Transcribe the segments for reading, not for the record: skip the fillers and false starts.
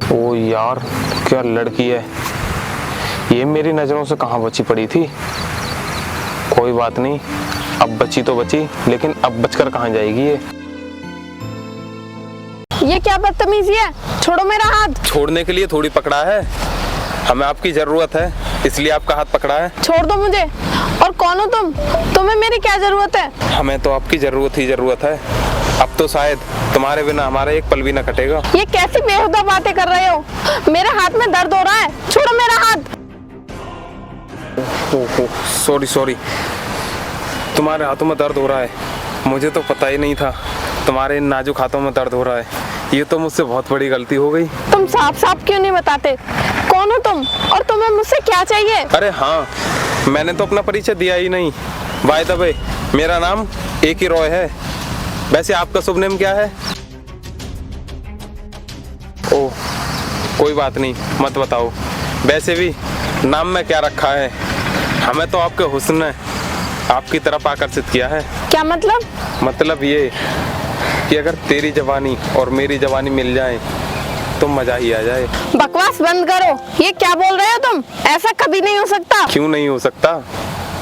ओ यार, क्या लड़की है ये, मेरी नजरों से कहाँ बची पड़ी थी। कोई बात नहीं, अब बची तो बची, लेकिन अब बचकर कहाँ जाएगी ये क्या बदतमीजी है, छोड़ो मेरा हाथ। छोड़ने के लिए थोड़ी पकड़ा है, हमें आपकी जरूरत है इसलिए आपका हाथ पकड़ा है। छोड़ दो मुझे। और कौन हो तुम? तुम्हें मेरी क्या जरूरत है? हमें तो आपकी जरूरत ही जरूरत है। अब तो शायद तुम्हारे बिना हमारा एक पल भी ना कटेगा। ये कैसी बेहुदा बातें कर रहे हो? मेरे हाथ में दर्द हो रहा है, छोड़ो मेरा हाथ। सॉरी, तुम्हारे हाथों में दर्द हो रहा है, मुझे तो पता ही नहीं था तुम्हारे इन नाजुक हाथों में दर्द हो रहा है। ये तो मुझसे बहुत बड़ी गलती हो गई। तुम साफ साफ क्यों नहीं बताते कौन हो तुम और तुम्हें मुझसे क्या चाहिए? अरे हाँ, मैंने तो अपना परिचय दिया ही नहीं। बाय द वे, मेरा नाम A.K. रॉय है। वैसे आपका शुभ नेम क्या है? ओह, कोई बात नहीं, मत बताओ। वैसे भी नाम में क्या रखा है, हमें तो आपके हुस्न ने आपकी तरफ आकर्षित किया है। क्या मतलब? मतलब ये कि अगर तेरी जवानी और मेरी जवानी मिल जाए तो मजा ही आ जाए। बकवास बंद करो। ये क्या बोल रहे हो तुम? ऐसा कभी नहीं हो सकता। क्यों नहीं हो सकता?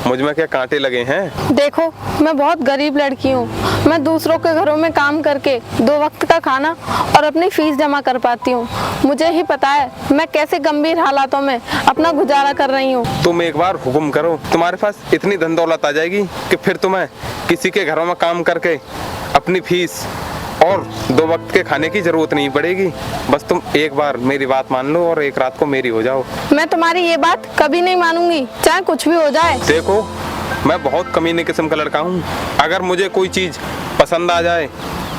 मुझ में क्या कांटे लगे हैं? देखो, मैं बहुत गरीब लड़की हूँ। मैं दूसरों के घरों में काम करके 2 वक्त का खाना और अपनी फीस जमा कर पाती हूँ। मुझे ही पता है मैं कैसे गंभीर हालातों में अपना गुजारा कर रही हूँ। तुम एक बार हुक्म करो, तुम्हारे पास इतनी धन दौलत आ जाएगी कि फिर तुम्हें किसी के घरों में काम करके अपनी फीस और 2 वक्त के खाने की जरूरत नहीं पड़ेगी। बस तुम एक बार मेरी बात मान लो और एक रात को मेरी हो जाओ। मैं तुम्हारी ये बात कभी नहीं मानूंगी, चाहे कुछ भी हो जाए। देखो, मैं बहुत कमीने किस्म का लड़का हूँ। अगर मुझे कोई चीज पसंद आ जाए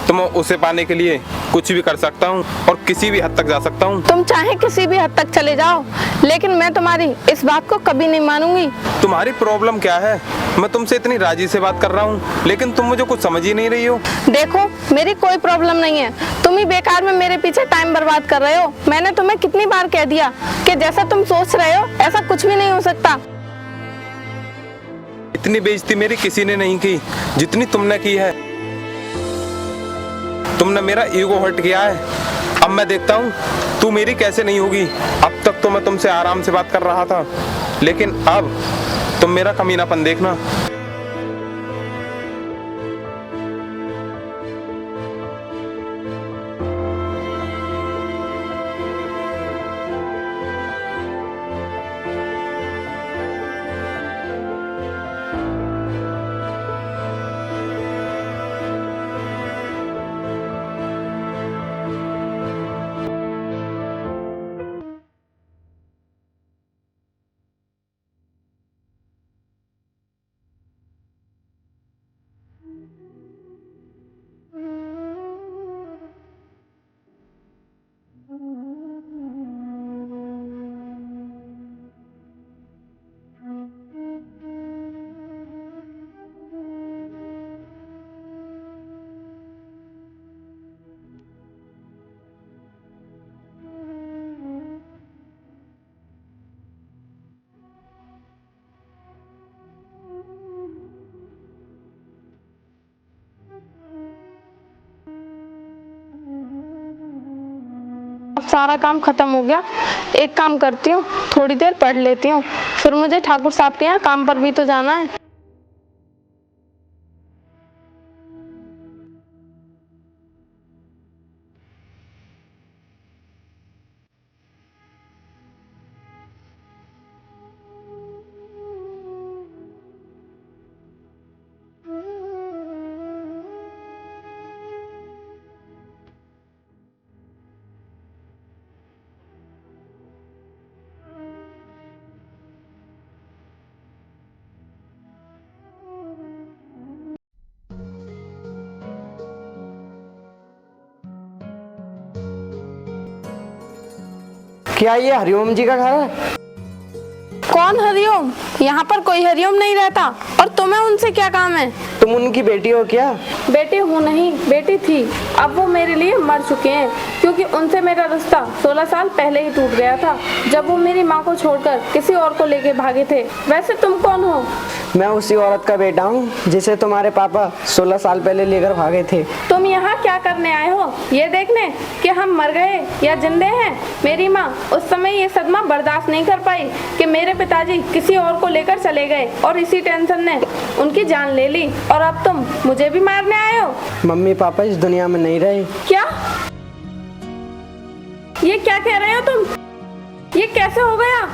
तो मैं उसे पाने के लिए कुछ भी कर सकता हूँ और किसी भी हद तक जा सकता हूँ। तुम चाहे किसी भी हद तक चले जाओ, लेकिन मैं तुम्हारी इस बात को कभी नहीं मानूंगी। तुम्हारी प्रॉब्लम क्या है? मैं तुमसे इतनी राजी से बात कर रहा हूँ, लेकिन तुम मुझे कुछ समझ ही नहीं रही हो। देखो, मेरी कोई प्रॉब्लम नहीं है। तुम ही बेकार में मेरे पीछे टाइम बर्बाद कर रहे हो। मैंने तुम्हें कितनी बार कह दिया कि जैसा तुम सोच रहे हो ऐसा कुछ भी नहीं हो सकता। इतनी बेइज्जती मेरी किसी ने नहीं की जितनी तुमने की है। तुमने मेरा ईगो हर्ट किया है। अब मैं देखता हूँ तू मेरी कैसे नहीं होगी। अब तक तो मैं तुमसे आराम से बात कर रहा था, लेकिन अब तुम मेरा कमीनापन देखना। अब सारा काम खत्म हो गया। एक काम करती हूँ, थोड़ी देर पढ़ लेती हूँ, फिर मुझे ठाकुर साहब के यहाँ काम पर भी तो जाना है। क्या ये हरिओम जी का घर है? कौन हरिओम? यहाँ पर कोई हरिओम नहीं रहता। और तुम तुम्हें उनसे क्या काम है? तुम उनकी बेटी हो क्या? बेटी हूँ नहीं, बेटी थी। अब वो मेरे लिए मर चुके हैं, क्योंकि उनसे मेरा रिश्ता 16 साल पहले ही टूट गया था, जब वो मेरी माँ को छोड़कर किसी और को लेके भागे थे। वैसे तुम कौन हो? मैं उसी औरत का बेटा हूँ जिसे तुम्हारे पापा 16 साल पहले लेकर भागे थे। तुम यहाँ क्या करने आए हो? ये देखने कि हम मर गए या जिंदे हैं? मेरी माँ उस समय ये सदमा बर्दाश्त नहीं कर पाई कि मेरे पिताजी किसी और को लेकर चले गए, और इसी टेंशन ने उनकी जान ले ली, और अब तुम मुझे भी मारने आए हो। मम्मी पापा इस दुनिया में नहीं रहे। क्या? ये क्या कह रहे हो तुम? ये कैसे हो गया?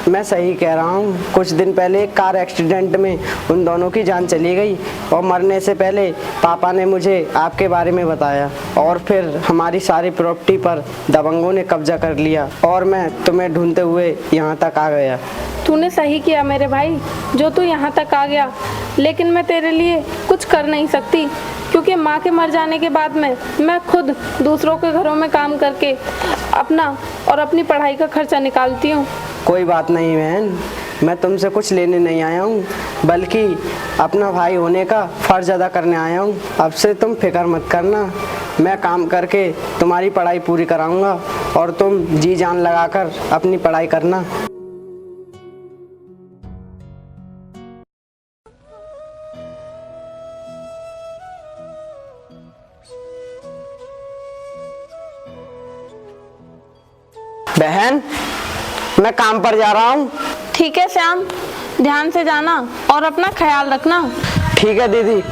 मैं सही कह रहा हूँ। कुछ दिन पहले एक कार एक्सीडेंट में उन दोनों की जान चली गई, और मरने से पहले पापा ने मुझे आपके बारे में बताया, और फिर हमारी सारी प्रॉपर्टी पर दबंगों ने कब्जा कर लिया, और मैं तुम्हें ढूंढते हुए यहाँ तक आ गया। तूने सही किया मेरे भाई, जो तू यहाँ तक आ गया, लेकिन मैं तेरे लिए कुछ कर नहीं सकती, क्योंकि माँ के मर जाने के बाद में मैं खुद दूसरों के घरों में काम करके अपना और अपनी पढ़ाई का खर्चा निकालती हूँ। कोई बात नहीं बहन, मैं तुमसे कुछ लेने नहीं आया हूँ, बल्कि अपना भाई होने का फर्ज अदा करने आया हूँ। अब से तुम फिक्र मत करना, मैं काम करके तुम्हारी पढ़ाई पूरी कराऊंगा, और तुम जी जान लगाकर अपनी पढ़ाई करना। बहन, मैं काम पर जा रहा हूँ। ठीक है श्याम, ध्यान से जाना और अपना ख्याल रखना। ठीक है दीदी।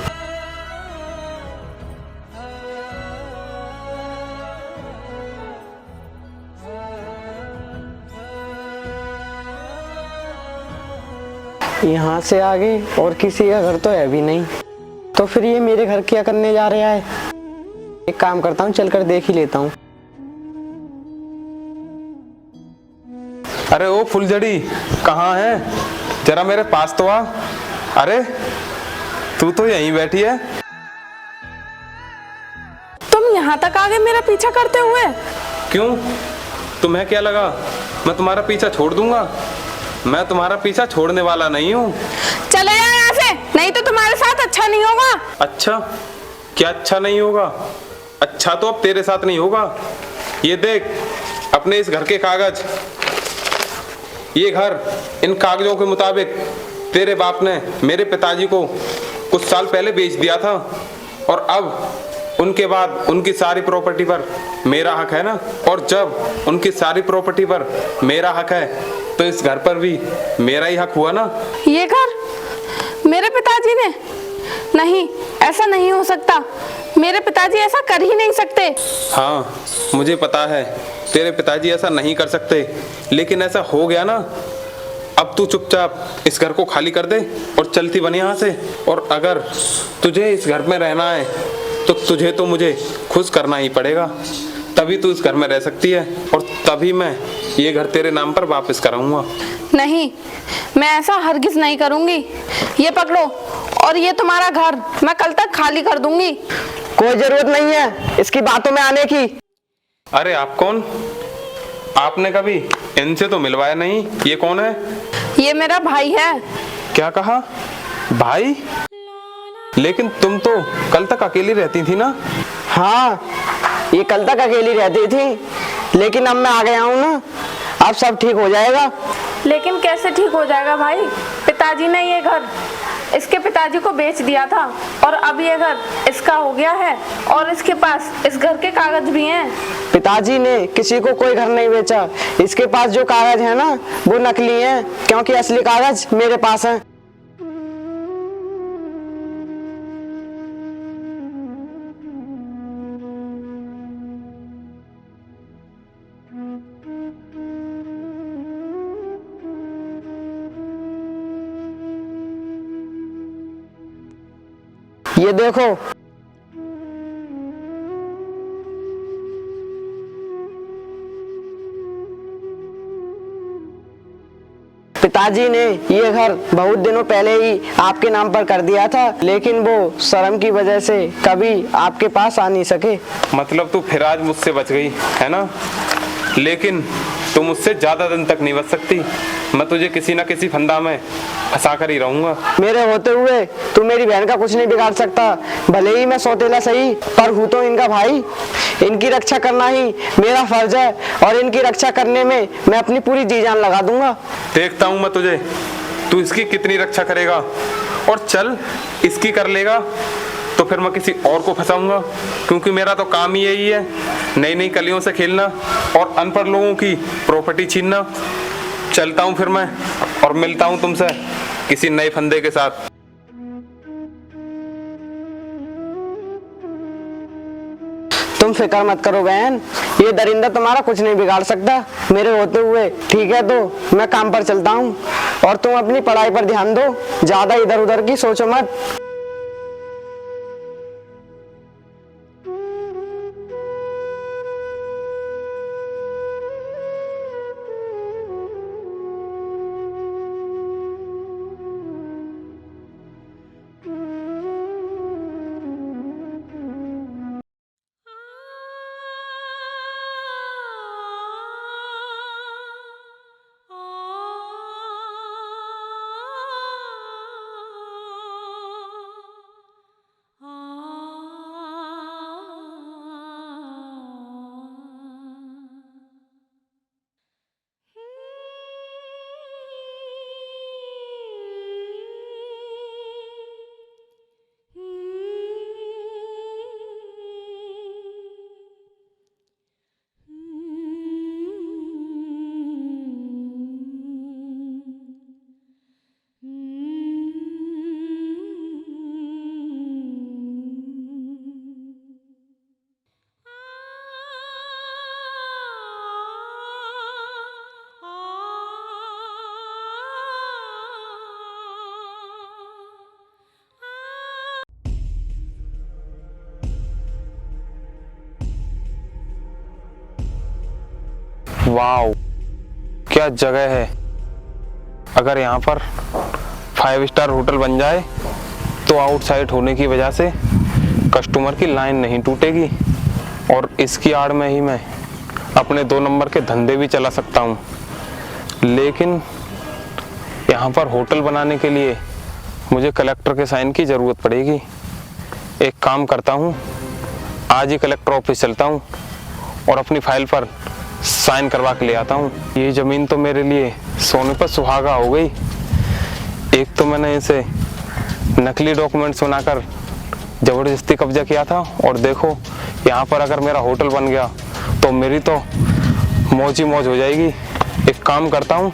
यहाँ से आगे और किसी का घर तो है भी नहीं, तो फिर ये मेरे घर क्या करने जा रहा है? एक काम करता हूँ, चलकर देख ही लेता हूँ। अरे ओ फुलझड़ी, कहाँ है? जरा मेरे पास तो आ। अरे तू तो यहीं बैठी है। तुम यहाँ तक आ गए मेरा पीछा करते हुए? क्यों, तुम्हें क्या लगा मैं तुम्हारा पीछा छोड़ दूंगा? मैं तुम्हारा पीछा छोड़ने वाला नहीं हूँ। चले जाओ यहाँ से, नहीं तो तुम्हारे साथ अच्छा नहीं होगा। अच्छा, क्या अच्छा नहीं होगा? अच्छा तो अब तेरे साथ नहीं होगा। ये देख अपने इस घर के कागज। ये घर, इन कागजों के मुताबिक तेरे बाप ने मेरे पिताजी को कुछ साल पहले बेच दिया था, और अब उनके बाद उनकी सारी प्रॉपर्टी पर मेरा हक है ना। और जब उनकी सारी प्रॉपर्टी पर मेरा हक है, तो इस घर पर भी मेरा ही हक हुआ ना। ये घर मेरे पिताजी ने? नहीं, ऐसा नहीं हो सकता। मेरे पिताजी ऐसा कर ही नहीं सकते। हाँ, मुझे पता है तेरे पिताजी ऐसा नहीं कर सकते, लेकिन ऐसा हो गया ना। अब तू चुपचाप इस घर को खाली कर दे और चलती बन यहाँ से। और अगर तुझे इस घर में रहना है, तो तुझे तो मुझे खुश करना ही पड़ेगा, तभी तू इस घर में रह सकती है, और तभी मैं ये घर तेरे नाम पर वापस कराऊंगा। नहीं, मैं ऐसा हरगिज नहीं करूंगी। ये पकड़ो, और ये तुम्हारा घर मैं कल तक खाली कर दूंगी। कोई जरूरत नहीं है इसकी बातों में आने की। अरे आप कौन? आपने कभी इनसे तो मिलवाया नहीं। ये कौन है? ये मेरा भाई है। क्या कहा? भाई? लेकिन तुम तो कल तक अकेली रहती थी ना। हाँ, ये कल तक अकेली रहती थी, लेकिन अब मैं आ गया हूँ ना, अब सब ठीक हो जाएगा। लेकिन कैसे ठीक हो जाएगा भाई? पिताजी ने ये घर इसके पिताजी को बेच दिया था, और अब ये घर इसका हो गया है, और इसके पास इस घर के कागज भी हैं। पिताजी ने किसी को कोई घर नहीं बेचा। इसके पास जो कागज है ना, वो नकली हैं, क्योंकि असली कागज मेरे पास हैं। ये देखो, पिताजी ने ये घर बहुत दिनों पहले ही आपके नाम पर कर दिया था, लेकिन वो शर्म की वजह से कभी आपके पास आ नहीं सके। मतलब तू फिर आज मुझसे बच गई है ना, लेकिन तू मुझसे ज्यादा दिन तक नहीं बच सकती। मैं तुझे किसी ना किसी फंदा में फंसा कर ही रहूंगा। मेरे होते हुए तू मेरी बहन का कुछ नहीं बिगाड़ सकता। भले ही मैं सौतेला सही, पर हूँ तो इनका भाई। इनकी रक्षा करना ही मेरा फर्ज है और इनकी रक्षा करने में मैं अपनी पूरी जी जान लगा दूंगा। देखता हूं मैं तुझे, तू इसकी कितनी रक्षा करेगा। और चल इसकी कर लेगा तो फिर मैं किसी और को फंसाऊंगा, क्योंकि मेरा तो काम ही यही है, नई नई कलियों से खेलना और अनपढ़ लोगों की प्रॉपर्टी छीनना। चलता हूं फिर मैं, और मिलता हूं तुमसे किसी नए फंदे के साथ। तुम फिक्र मत करो बहन, ये दरिंदा तुम्हारा कुछ नहीं बिगाड़ सकता मेरे होते हुए। ठीक है, तो मैं काम पर चलता हूँ और तुम अपनी पढ़ाई पर ध्यान दो, ज्यादा इधर उधर की सोचो मत। वाओ, क्या जगह है। अगर यहाँ पर 5 स्टार होटल बन जाए तो आउटसाइड होने की वजह से कस्टमर की लाइन नहीं टूटेगी, और इसकी आड़ में ही मैं अपने 2 नंबर के धंधे भी चला सकता हूँ। लेकिन यहाँ पर होटल बनाने के लिए मुझे कलेक्टर के साइन की ज़रूरत पड़ेगी। एक काम करता हूँ, आज ही कलेक्टर ऑफिस चलता हूँ और अपनी फाइल पर साइन करवा के ले आता हूँ। ये ज़मीन तो मेरे लिए सोने पर सुहागा हो गई। एक तो मैंने इसे नकली डॉक्यूमेंट्स बनाकर ज़बरदस्ती कब्जा किया था, और देखो यहाँ पर अगर मेरा होटल बन गया तो मेरी तो मौज ही मौज हो जाएगी। एक काम करता हूँ,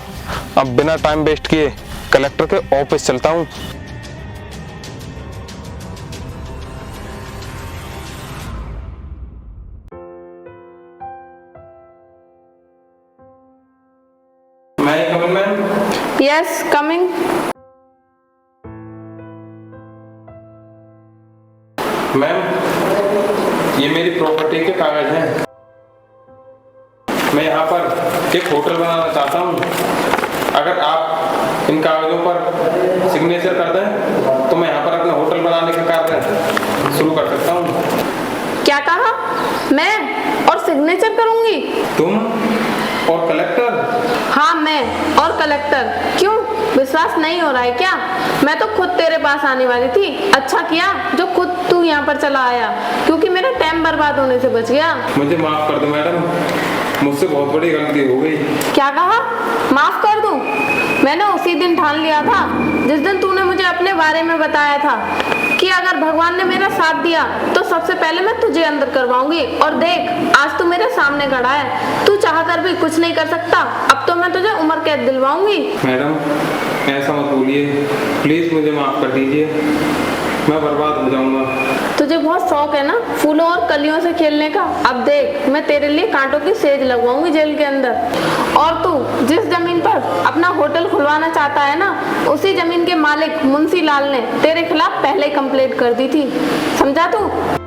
अब बिना टाइम वेस्ट किए कलेक्टर के ऑफिस चलता हूँ। Yes, coming. मैम, ये मेरी प्रॉपर्टी के कागज हैं। मैं यहाँ पर एक होटल बनाना चाहता हूँ। अगर आप इन कागजों पर सिग्नेचर कर दें तो मैं यहाँ पर अपना होटल बनाने का कार्य शुरू कर सकता हूँ। क्या कहा? मैं और सिग्नेचर करूंगी? तुम और कलेक्टर? हाँ, मैं और कलेक्टर। क्यों, विश्वास नहीं हो रहा है क्या? मैं तो खुद तेरे पास आने वाली थी। अच्छा किया जो खुद तू यहाँ पर चला आया, क्योंकि मेरा टाइम बर्बाद होने से बच गया। मुझे माफ कर दो मैडम, मुझसे बहुत बड़ी गलती हो गई। क्या कहा? माफ कर दूं? मैंने उसी दिन ठान लिया था जिस दिन तूने मुझे अपने बारे में बताया था कि अगर भगवान ने मेरा साथ दिया तो सबसे पहले मैं तुझे अंदर करवाऊंगी। और देख, आज तू मेरे सामने खड़ा है। तू चाहकर भी कुछ नहीं कर सकता। अब तो मैं तुझे उम्र कैद दिलवाऊंगी। मैडम, ऐसा मत बोलिए, प्लीज मुझे माफ कर दीजिए, मैं बर्बाद हो जाऊंगा। तुझे बहुत शौक है ना फूलों और कलियों से खेलने का। अब देख, मैं तेरे लिए कांटों की सेज लगवाऊंगी जेल के अंदर। और तू जिस जमीन पर अपना होटल खुलवाना चाहता है ना, उसी जमीन के मालिक मुंशी लाल ने तेरे खिलाफ पहले ही कंप्लेंट कर दी थी। समझा तू?